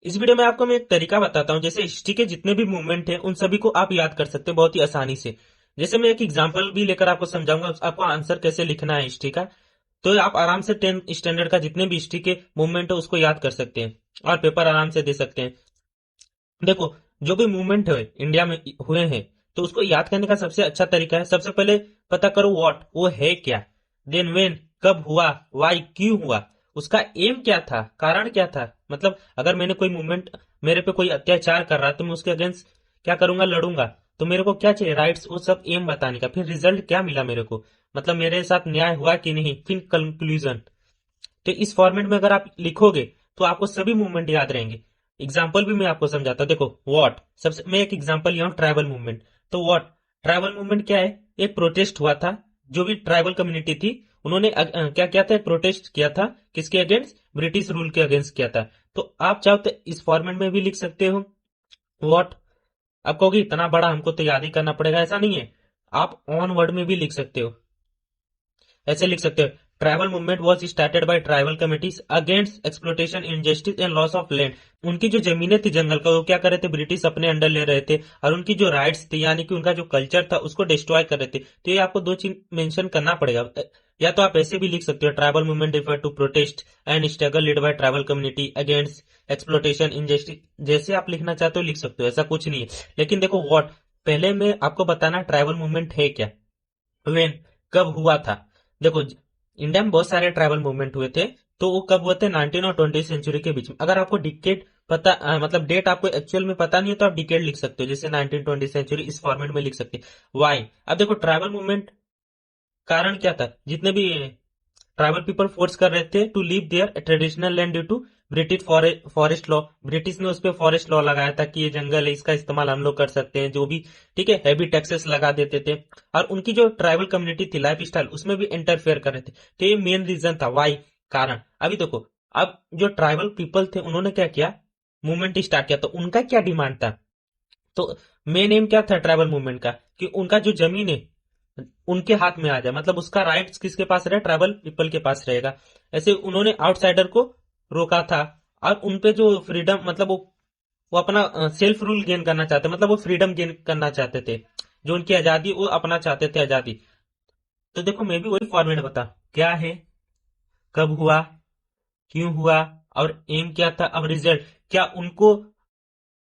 इस वीडियो में आपको मैं एक तरीका बताता हूँ, जैसे हिस्ट्री के जितने भी मूवमेंट हैं उन सभी को आप याद कर सकते हैं बहुत ही आसानी से। जैसे मैं एक एग्जांपल भी लेकर आपको समझाऊंगा आपको आंसर कैसे लिखना है हिस्ट्री का। तो आप आराम से 10th स्टैंडर्ड का जितने भी हिस्ट्री के मूवमेंट है उसको याद कर सकते हैं और पेपर आराम से दे सकते हैं। देखो, जो भी मूवमेंट है इंडिया में हुए हैं, तो उसको याद करने का सबसे अच्छा तरीका है, सबसे पहले पता करो व्हाट, वो है क्या। देन व्हेन, कब हुआ। व्हाई, क्यों हुआ। उसका एम क्या था, कारण क्या था। मतलब अगर मैंने कोई मूवमेंट, मेरे पे कोई अत्याचार कर रहा है तो मैं उसके अगेंस्ट क्या करूंगा, लड़ूंगा। तो मेरे को क्या चाहिए, राइट्स, वो सब एम बताने का। फिर रिजल्ट क्या मिला मेरे को, मतलब मेरे साथ न्याय हुआ कि नहीं, फिर कंक्लूजन। तो इस फॉर्मेट में अगर आप लिखोगे तो आपको सभी मूवमेंट याद रहेंगे। एग्जाम्पल भी मैं आपको समझाता हूँ। देखो, व्हाट, सबसे मैं एक एग्जाम्पल लिया हूँ, ट्राइबल मूवमेंट। तो व्हाट, ट्राइबल मूवमेंट क्या है, एक प्रोटेस्ट हुआ था। जो भी ट्राइबल कम्युनिटी थी उन्होंने क्या किया था, प्रोटेस्ट किया था। किसके अगेंस्ट, ब्रिटिश रूल के अगेंस्ट किया था। तो आप चाहो तो इस फॉर्मेट में भी लिख सकते हो व्हाट। आप कहोगे इतना बड़ा हमको तो याद ही करना पड़ेगा, ऐसा नहीं है। आप ऑन वर्ड में भी लिख सकते हो, ऐसे लिख सकते हो। Tribal movement was started by tribal committees against exploitation, injustice and loss of land. उनकी जो जमीनें थी जंगल का, वो क्या कर रहे थे, ब्रिटिश अपने अंडर ले रहे थे। और उनकी जो राइट्स थी, यानी कि उनका जो कल्चर था, उसको डिस्ट्रॉय कर रहे थे। तो ये आपको दो चीज मेंशन करना पड़ेगा। या तो आप ऐसे भी लिख सकते हो, tribal movement refer to protest and struggle lead by tribal community against exploitation, injustice. जैसे आप लिखना चाहते हो लिख सकते हो, ऐसा कुछ नहीं है। लेकिन देखो व्हाट, पहले में आपको बताना ट्राइबल मूवमेंट है क्या। वेन, कब हुआ था। देखो, इंडिया में बहुत सारे ट्राइबल मूवमेंट हुए थे। तो वो कब हुए थे, 19 और 20 सेंचुरी के बीच में। अगर आपको डिकेड पता मतलब डेट आपको एक्चुअल में पता नहीं है तो आप डिकेड लिख सकते हो, जैसे 1920 सेंचुरी, इस फॉर्मेट में लिख सकते हैं। वाई, अब देखो ट्राइबल मूवमेंट कारण क्या था, जितने भी ट्राइबल पीपल फोर्स कर रहे थे to leave their traditional land due to British forest law. British ने उस पर फॉरेस्ट लॉ लगाया था कि ये जंगल है, इसका इस्तेमाल हम लोग कर सकते हैं, जो भी, ठीक है, हैवी टैक्सेस लगा देते थे। और उनकी जो ट्राइबल कम्युनिटी थी, लाइफ स्टाइल, उसमें भी इंटरफेयर कर रहे थे। तो ये मेन रीजन था, वाई, कारण। अभी देखो, अब जो ट्राइबल पीपल थे उन्होंने क्या किया, मूवमेंट स्टार्ट किया। तो उनका क्या डिमांड था, तो मेन एम क्या था ट्राइबल मूवमेंट का, कि उनका जो जमीन है उनके हाथ में आ जाए। मतलब उसका राइट्स किसके पास रहे, ट्राइबल पीपल के पास रहेगा। ऐसे उन्होंने आउटसाइडर को रोका था। और उनपे जो फ्रीडम, मतलब वो अपना सेल्फ रूल गेन करना चाहते, मतलब वो फ्रीडम गेन करना चाहते थे। जो उनकी आजादी, वो अपना चाहते थे आजादी। तो देखो, मैं भी वही फॉर्मेट बता, क्या है, कब हुआ, क्यों हुआ, और एम क्या था, अब रिजल्ट क्या। उनको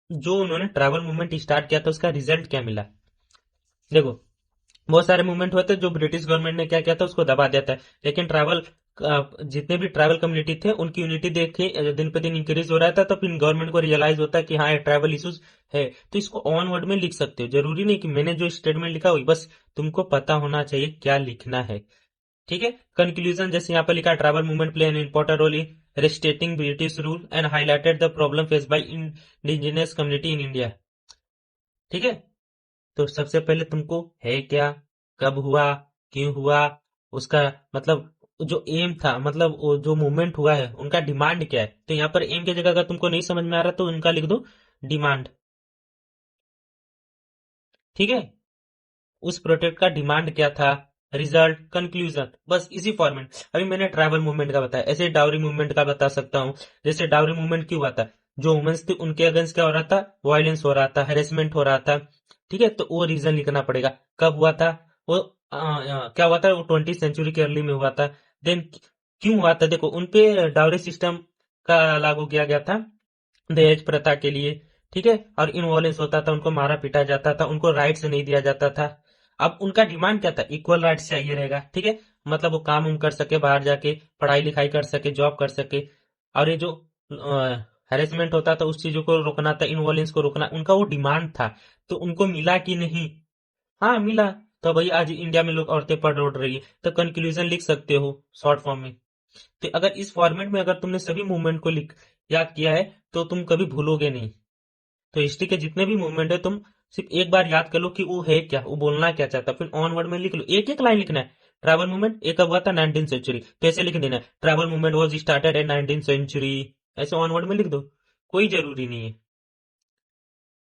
जो उन्होंने ट्राइबल मूवमेंट स्टार्ट किया था उसका रिजल्ट क्या मिला। देखो, बहुत सारे मूवमेंट हुए थे जो ब्रिटिश गवर्नमेंट ने क्या किया था, उसको दबा दिया था। लेकिन ट्राइबल, जितने भी ट्राइबल कम्युनिटी थे उनकी यूनिटी देख के दिन पे दिन इंक्रीज हो रहा था। तो फिर गवर्नमेंट को रियलाइज होता है कि हाँ, ये ट्राइबल इश्यूज है। तो इसको ऑन वर्ड में लिख सकते हो, जरूरी नहीं कि मैंने जो स्टेटमेंट लिखा हुई, बस तुमको पता होना चाहिए क्या लिखना है। ठीक है। कंक्लूजन, जैसे यहाँ पर लिखा, tribal movement play an important role in restating British rule and highlighted the problem face by indigenous community in India. ठीक है। तो सबसे पहले तुमको है क्या, कब हुआ, क्यों हुआ, उसका मतलब जो एम था, मतलब वो जो मूवमेंट हुआ है उनका डिमांड क्या है। तो यहाँ पर एम की जगह अगर तुमको नहीं समझ में आ रहा तो उनका लिख दो डिमांड। ठीक है। उस प्रोजेक्ट का डिमांड क्या था, रिजल्ट, कंक्लूजन, बस इसी फॉर्मेट। अभी मैंने ट्राइबल मूवमेंट का बताया, ऐसे डाउरी मूवमेंट का बता सकता हूँ। जैसे डाउरी मूवमेंट क्यों हुआ था, जो वुमेन्स थी उनके अगेंस्ट क्या हो रहा था, वायलेंस हो रहा था, हेरेसमेंट हो रहा था। ठीक है। तो वो रीजन लिखना पड़ेगा, कब हुआ था वो, क्या हुआ था, वो 20th सेंचुरी के अर्ली में हुआ था। देन क्यों हुआ था, देखो उनपे डाउरी सिस्टम का लागू किया गया था दहेज प्रथा के लिए। ठीक है। और इनवॉलेंस होता था, उनको मारा पीटा जाता था, उनको राइट्स नहीं दिया जाता था। अब उनका डिमांड क्या था, इक्वल राइट्स चाहिए रहेगा। ठीक है। मतलब वो काम उम कर सके, बाहर जाके पढ़ाई लिखाई कर सके, जॉब कर सके। और ये जो हैरेसमेंट होता था उस चीजों को रोकना था, इनवॉलेंस को रोकना, उनका वो डिमांड था। तो उनको मिला कि नहीं, हाँ मिला। तो भाई आज इंडिया में लोग औरतें पढ़ रोड रही है। तो कंक्लूजन लिख सकते हो शॉर्ट फॉर्म में। तो अगर इस फॉर्मेट में अगर तुमने सभी मूवमेंट को लिख याद किया है तो तुम कभी भूलोगे नहीं। तो हिस्ट्री के जितने भी मूवमेंट है तुम सिर्फ एक बार याद कर लो कि वो है क्या, वो बोलना क्या चाहता है, फिर ऑन वर्ड में लिख लो, एक एक लाइन लिखना है। ट्रैवल मूवमेंट एक कब हुआ था, 19th सेंचुरी, तो ऐसे लिख देना है, tribal movement was started in 19th century. ऐसे ऑन वर्ड में लिख दो, कोई जरूरी नहीं है।